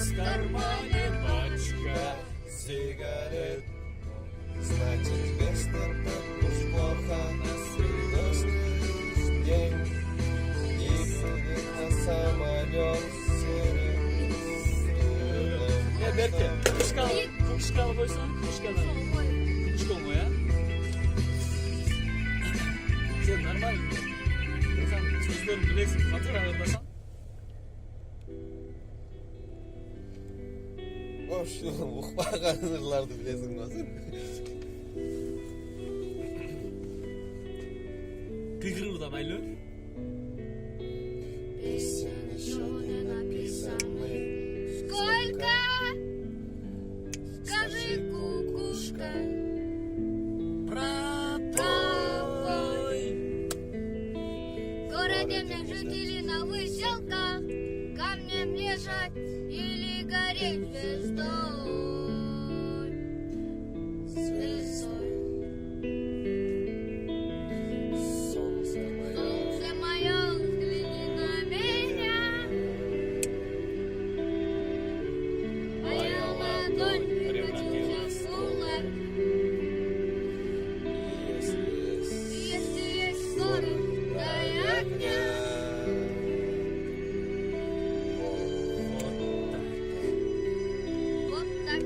в кармане пачка сигарет. Значит, вместо так уж плохо дождь день. И прыгнет на самолет Berke, kukuşkalı koysan, kukuşkalı. Kukuşka olma ya. Sen normal. Sen sözlerini bileksin, hatır ağırlasan. Şu uqbaqanırlardı bilesin nasıl? Kıkırır da maylı. Песен еще не написаны. Сколько? Скажи, кукушка. Пропой. В городе мне жители на выселках, камнем лежать или гореть звездой. Звездой. Солнце мое. Солнце мое, взгляни на меня. Моя ладонь превратилась в кулак. Если есть скорость, дай огня. Вот так.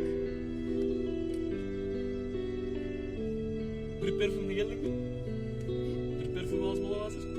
Bir parfümle geldin mi? Bir parfüm alız bulamazsın.